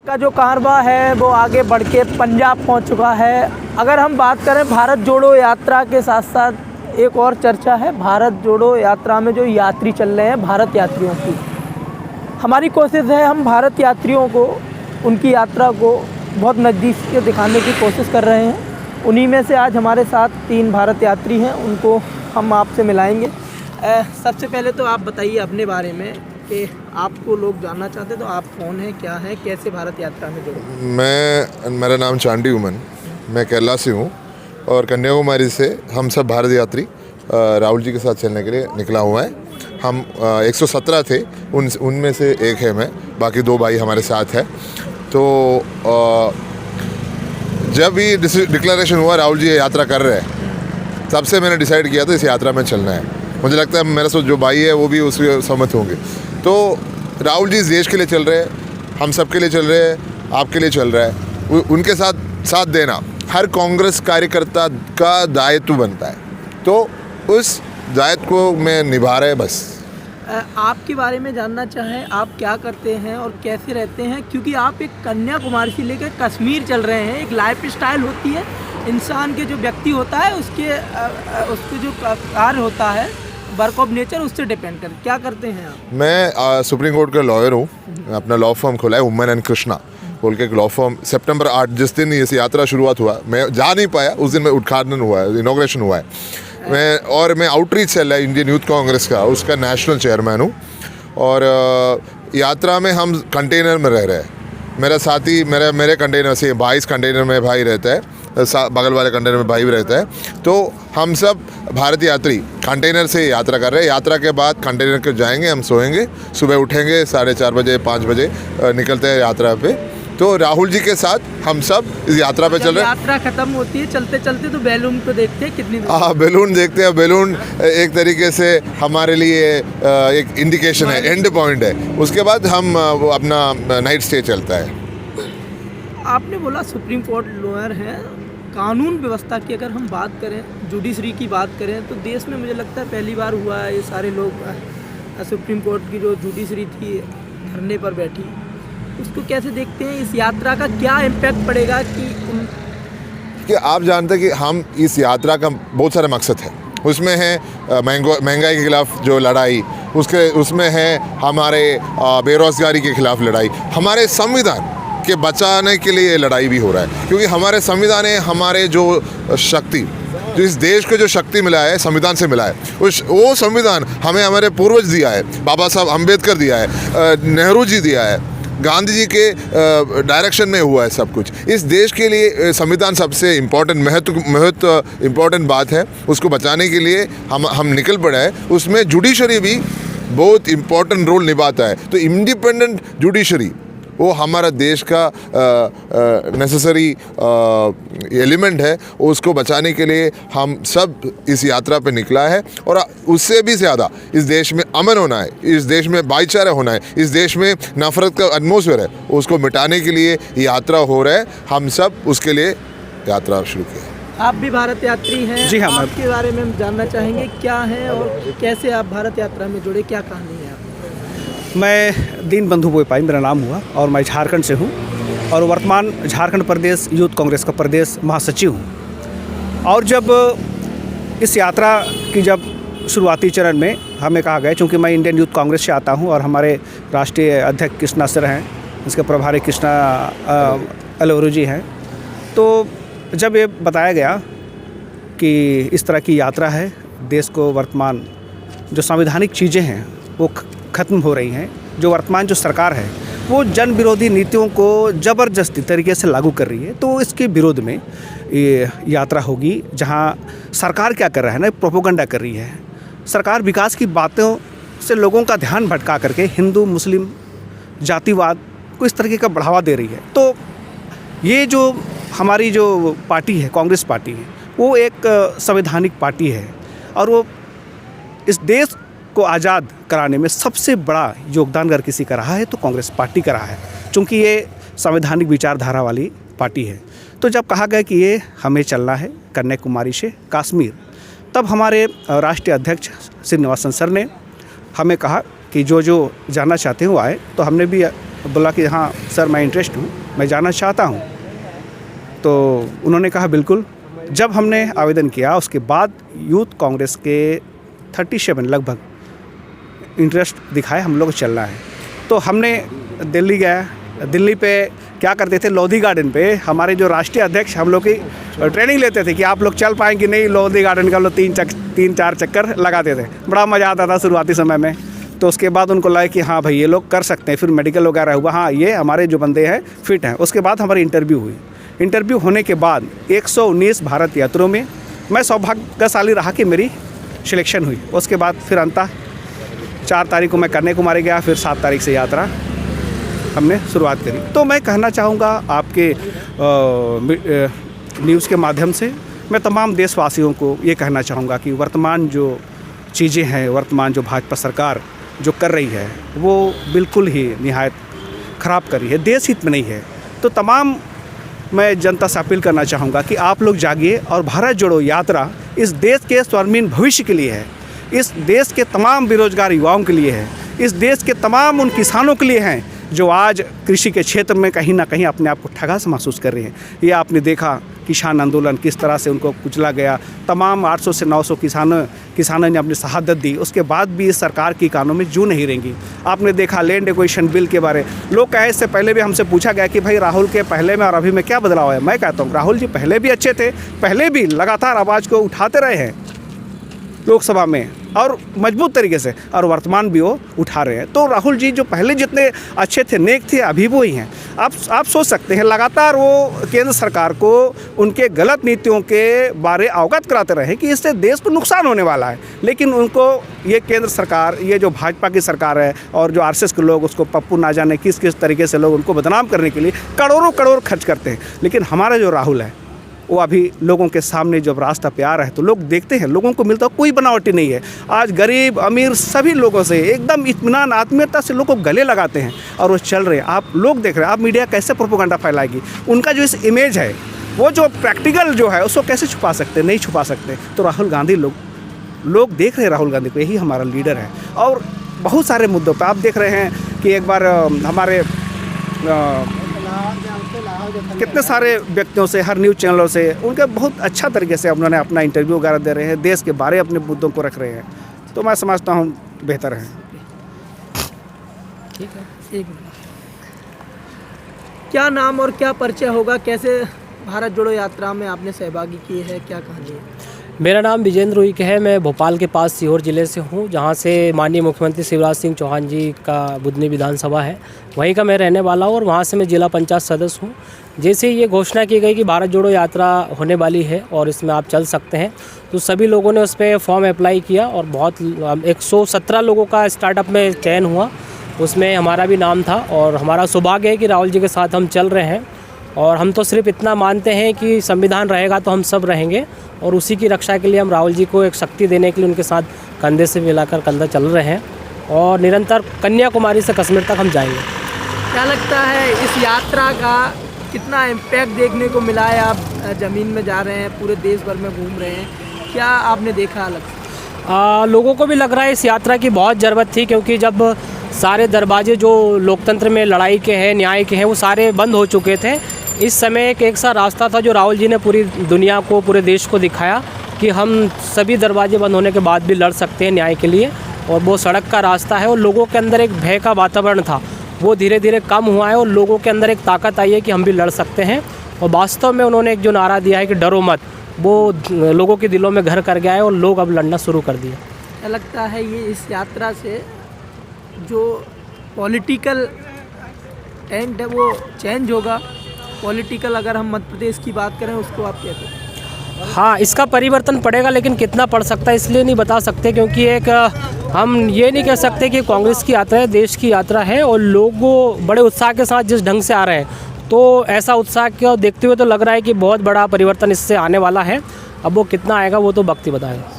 का जो कारवां है वो आगे बढ़ के पंजाब पहुंच चुका है। अगर हम बात करें भारत जोड़ो यात्रा के साथ साथ एक और चर्चा है भारत जोड़ो यात्रा में जो यात्री चल रहे हैं भारत यात्रियों की। हमारी कोशिश है हम भारत यात्रियों को उनकी यात्रा को बहुत नज़दीक से दिखाने की कोशिश कर रहे हैं। उन्हीं में से आज हमारे साथ 3 भारत यात्री हैं, उनको हम आपसे मिलाएंगे। सबसे पहले तो आप बताइए अपने बारे में कि आपको लोग जानना चाहते हैं, तो आप कौन हैं, क्या हैं, कैसे भारत यात्रा में जुड़े? मेरा नाम चांडी उमन, मैं केरला से हूँ और कन्याकुमारी से हम सब भारत यात्री राहुल जी के साथ चलने के लिए निकला हुआ है। हम 117 थे, उनमें से एक है मैं, बाकी 2 भाई हमारे साथ है। तो जब भी डिक्लेरेशन हुआ राहुल जी यात्रा कर रहे हैं, तब से मैंने डिसाइड किया था इस यात्रा में चलना है। मुझे लगता है मेरा जो भाई है वो भी उसके सहमत होंगे। तो राहुल जी इस देश के लिए चल रहे हैं, हम सब के लिए चल रहे हैं, आपके लिए चल रहा है। उनके साथ देना हर कांग्रेस कार्यकर्ता का दायित्व बनता है, तो उस दायित्व को मैं निभा रहे बस। आपके बारे में जानना चाहें, आप क्या करते हैं और कैसे रहते हैं, क्योंकि आप एक कन्याकुमारी से लेकर कश्मीर चल रहे हैं। एक लाइफ स्टाइल होती है, इंसान के जो व्यक्ति होता है उसके जो कार्य होता है, वर्क ऑफ नेचर, उससे डिपेंड कर क्या करते हैं आप? मैं सुप्रीम कोर्ट का लॉयर हूँ, अपना लॉ फर्म खोला है उमन एंड कृष्णा बोल के एक लॉ फर्म। सितंबर 8 जिस दिन इस यात्रा शुरुआत हुआ, मैं जा नहीं पाया, उस दिन में उद्घाटन हुआ है, इनॉग्रेशन हुआ है। मैं आउटरीच सेल है इंडियन यूथ कांग्रेस का, उसका नेशनल चेयरमैन हूँ। और यात्रा में हम कंटेनर में रह रहे हैं। मेरा साथी मेरे कंटेनर से 22 कंटेनर में भाई रहता है, बगल वाले कंटेनर में भाई भी रहता है। तो हम सब भारत यात्री कंटेनर से यात्रा कर रहे हैं। यात्रा के बाद कंटेनर के जाएंगे, हम सोएंगे, सुबह उठेंगे 4:30 बजे 5 बजे निकलते हैं यात्रा पे। तो राहुल जी के साथ हम सब इस यात्रा पे चल रहे हैं। यात्रा खत्म होती है चलते चलते तो बैलून को देखते हैं कितनी दूर? हाँ, बैलून देखते हैं। बैलून एक तरीके से हमारे लिए एक इंडिकेशन है, एंड पॉइंट है। उसके बाद हम अपना नाइट स्टे चलता है। आपने बोला सुप्रीम कोर्ट लॉयर हैं, कानून व्यवस्था की अगर हम बात करें, जुडिशरी की बात करें, तो देश में मुझे लगता है पहली बार हुआ है ये सारे लोग सुप्रीम कोर्ट की जो जुडिशरी थी धरने पर बैठी। उसको कैसे देखते हैं? इस यात्रा का क्या इम्पैक्ट पड़ेगा कि आप जानते हैं कि हम इस यात्रा का बहुत सारे मकसद है। उसमें है महंगाई के खिलाफ जो लड़ाई, उसमें है हमारे बेरोजगारी के खिलाफ लड़ाई, हमारे संविधान के बचाने के लिए लड़ाई भी हो रहा है। क्योंकि हमारे संविधान है, हमारे जो शक्ति, जो इस देश को जो शक्ति मिला है संविधान से मिला है, वो संविधान हमें हमारे पूर्वज दिया है, बाबा साहब अम्बेडकर दिया है, नेहरू जी दिया है, गांधी जी के डायरेक्शन में हुआ है सब कुछ। इस देश के लिए संविधान सबसे इम्पोर्टेंट महत्व इम्पोर्टेंट बात है। उसको बचाने के लिए हम निकल पड़े हैं। उसमें जुडिशरी भी बहुत इम्पोर्टेंट रोल निभाता है। तो इंडिपेंडेंट जुडिशरी वो हमारा देश का नेसेसरी एलिमेंट है। उसको बचाने के लिए हम सब इस यात्रा पे निकला है। और उससे भी ज़्यादा इस देश में अमन होना है, इस देश में भाईचारा होना है, इस देश में नफरत का एटमॉस्फेयर है, उसको मिटाने के लिए यात्रा हो रहा है। हम सब उसके लिए यात्रा शुरू किया। आप भी भारत यात्री हैं? जी हाँ। आपके बारे में हम जानना चाहेंगे, क्या है और कैसे आप भारत यात्रा में जुड़े, क्या कहानी है आप? मैं दीनबंधु बोईपाई मेरा नाम हुआ और मैं झारखंड से हूँ और वर्तमान झारखंड प्रदेश यूथ कांग्रेस का प्रदेश महासचिव हूँ। और जब इस यात्रा की शुरुआती चरण में हमें कहा गया, चूँकि मैं इंडियन यूथ कांग्रेस से आता हूँ और हमारे राष्ट्रीय अध्यक्ष कृष्णा सर हैं, इसके प्रभारी कृष्णा अलवरू जी हैं, तो जब ये बताया गया कि इस तरह की यात्रा है, देश को वर्तमान जो संवैधानिक चीज़ें हैं वो ख़त्म हो रही हैं, जो वर्तमान जो सरकार है वो जन विरोधी नीतियों को ज़बरदस्ती तरीके से लागू कर रही है, तो इसके विरोध में ये यात्रा होगी। जहां सरकार क्या कर रहा है ना, प्रोपोगंडा कर रही है। सरकार विकास की बातों से लोगों का ध्यान भटका करके हिंदू मुस्लिम जातिवाद को इस तरीके का बढ़ावा दे रही है। तो ये जो हमारी जो पार्टी है, कांग्रेस पार्टी है, वो एक संवैधानिक पार्टी है और वो इस देश को आज़ाद कराने में सबसे बड़ा योगदान अगर किसी का रहा है तो कांग्रेस पार्टी का रहा है, चूँकि ये संवैधानिक विचारधारा वाली पार्टी है। तो जब कहा गया कि ये हमें चलना है कन्याकुमारी से कश्मीर, तब हमारे राष्ट्रीय अध्यक्ष श्रीनिवासन सर ने हमें कहा कि जो जाना चाहते हैं वो आए। तो हमने भी बोला कि हाँ सर मैं इंटरेस्ट हूँ, मैं जाना चाहता हूँ। तो उन्होंने कहा बिल्कुल। जब हमने आवेदन किया उसके बाद यूथ कांग्रेस के 37 लगभग इंटरेस्ट दिखाए हम लोग चलना है। तो हमने दिल्ली गया। दिल्ली पे क्या करते थे, लोधी गार्डन पे हमारे जो राष्ट्रीय अध्यक्ष हम लोग की ट्रेनिंग लेते थे कि आप लोग चल पाएंगे नहीं, लोधी गार्डन का लोग 3-4 चक्कर लगाते थे। बड़ा मज़ा आता था शुरुआती समय में। तो उसके बाद उनको लगा कि हाँ भाई ये लोग कर सकते हैं। फिर मेडिकल वगैरह हुआ, हाँ ये हमारे जो बंदे हैं फिट हैं। उसके बाद हमारी इंटरव्यू हुई। इंटरव्यू होने के बाद 119 भारत यात्रियों में मैं सौभाग्यशाली रहा कि मेरी सिलेक्शन हुई। उसके बाद फिर अंततः 4 तारीख को मैं कन्याकुमारी गया, फिर 7 तारीख से यात्रा हमने शुरुआत करी। तो मैं कहना चाहूँगा आपके न्यूज़ के माध्यम से मैं तमाम देशवासियों को ये कहना चाहूँगा कि वर्तमान जो चीज़ें हैं, वर्तमान जो भाजपा सरकार जो कर रही है वो बिल्कुल ही निहायत ख़राब कर रही है, देश हित में नहीं है। तो तमाम मैं जनता से अपील करना चाहूँगा कि आप लोग जागिए और भारत जोड़ो यात्रा इस देश के स्वर्णिम भविष्य के लिए है, इस देश के तमाम बेरोजगार युवाओं के लिए है, इस देश के तमाम उन किसानों के लिए हैं जो आज कृषि के क्षेत्र में कहीं ना कहीं अपने आप को ठगा से महसूस कर रहे हैं। ये आपने देखा किसान आंदोलन किस तरह से उनको कुचला गया। तमाम 800 से 900 किसानों ने अपनी शहादत दी, उसके बाद भी इस सरकार की कानों में जू नहीं रहेंगी। आपने देखा लैंड एक्विजिशन बिल के बारे लोग कहे, इससे पहले भी हमसे पूछा गया कि भाई राहुल के पहले में और अभी में क्या बदलाव है। मैं कहता हूँ राहुल जी पहले भी अच्छे थे, पहले भी लगातार आवाज़ को उठाते रहे हैं लोकसभा में और मजबूत तरीके से, और वर्तमान भी वो उठा रहे हैं। तो राहुल जी जो पहले जितने अच्छे थे, नेक थे, अभी वो ही हैं। आप सोच सकते हैं लगातार वो केंद्र सरकार को उनके गलत नीतियों के बारे अवगत कराते रहे कि इससे देश को नुकसान होने वाला है, लेकिन उनको ये केंद्र सरकार, ये जो भाजपा की सरकार है और जो आरएसएस के लोग उसको पप्पू ना जाने किस किस तरीके से लोग उनको बदनाम करने के लिए करोड़ों करोड़ खर्च करते हैं। लेकिन हमारा जो राहुल है वो अभी लोगों के सामने जब रास्ता पे आ रहा है तो लोग देखते हैं, लोगों को मिलता कोई बनावटी नहीं है। आज गरीब अमीर सभी लोगों से एकदम इत्मीनान आत्मीयता से लोगों को गले लगाते हैं और वो चल रहे हैं। आप लोग देख रहे हैं, आप मीडिया कैसे प्रोपेगेंडा फैलाएगी। उनका जो इस इमेज है वो जो प्रैक्टिकल जो है उसको कैसे छुपा सकते, नहीं छुपा सकते। तो राहुल गांधी लोग देख रहे हैं राहुल गांधी को, यही हमारा लीडर है। और बहुत सारे मुद्दों पर आप देख रहे हैं कि एक बार हमारे कितने सारे व्यक्तियों से, हर न्यूज़ चैनलों से उनके बहुत अच्छा तरीके से उन्होंने अपना इंटरव्यू वगैरह दे रहे हैं, देश के बारे अपने मुद्दों को रख रहे हैं। तो मैं समझता हूँ बेहतर है। ठीक है, एक मिनट। क्या नाम और क्या परिचय होगा, कैसे भारत जोड़ो यात्रा में आपने सहभागी की है, क्या कहानी है? मेरा नाम विजेंद्र उइके है। मैं भोपाल के पास सीहोर ज़िले से हूँ, जहाँ से माननीय मुख्यमंत्री शिवराज सिंह चौहान जी का बुधनी विधानसभा है, वहीं का मैं रहने वाला हूँ और वहाँ से मैं जिला पंचायत सदस्य हूँ। जैसे ये घोषणा की गई कि भारत जोड़ो यात्रा होने वाली है और इसमें आप चल सकते हैं, तो सभी लोगों ने उस पर फॉर्म अप्लाई किया और बहुत 117 लोगों का स्टार्टअप में चयन हुआ, उसमें हमारा भी नाम था। और हमारा सौभाग्य है कि राहुल जी के साथ हम चल रहे हैं और हम तो सिर्फ इतना मानते हैं कि संविधान रहेगा तो हम सब रहेंगे और उसी की रक्षा के लिए हम राहुल जी को एक शक्ति देने के लिए उनके साथ कंधे से मिलाकर कंधा चल रहे हैं और निरंतर कन्याकुमारी से कश्मीर तक हम जाएंगे। क्या लगता है इस यात्रा का कितना इम्पैक्ट देखने को मिला है? आप ज़मीन में जा रहे हैं, पूरे देश भर में घूम रहे हैं, क्या आपने देखा अलग? लोगों को भी लग रहा है इस यात्रा की बहुत ज़रूरत थी, क्योंकि जब सारे दरवाजे जो लोकतंत्र में लड़ाई के हैं, न्याय के हैं, वो सारे बंद हो चुके थे। इस समय एक ऐसा रास्ता था जो राहुल जी ने पूरी दुनिया को, पूरे देश को दिखाया कि हम सभी दरवाजे बंद होने के बाद भी लड़ सकते हैं न्याय के लिए, और वो सड़क का रास्ता है। और लोगों के अंदर एक भय का वातावरण था, वो धीरे धीरे कम हुआ है और लोगों के अंदर एक ताकत आई है कि हम भी लड़ सकते हैं। और वास्तव में उन्होंने एक जो नारा दिया है कि डरो मत, वो लोगों के दिलों में घर कर गया है और लोग अब लड़ना शुरू कर दिया। क्या लगता है ये इस यात्रा से जो पॉलिटिकल एंड है वो चेंज होगा? पॉलिटिकल अगर हम मध्य प्रदेश की बात करें उसको आप कहते हैं? हाँ, इसका परिवर्तन पड़ेगा, लेकिन कितना पड़ सकता है इसलिए नहीं बता सकते, क्योंकि एक हम ये नहीं कह सकते कि कांग्रेस की यात्रा है, देश की यात्रा है और लोग बड़े उत्साह के साथ जिस ढंग से आ रहे हैं, तो ऐसा उत्साह को देखते हुए तो लग रहा है कि बहुत बड़ा परिवर्तन इससे आने वाला है। अब वो कितना आएगा वो तो वक्त ही बताएगा।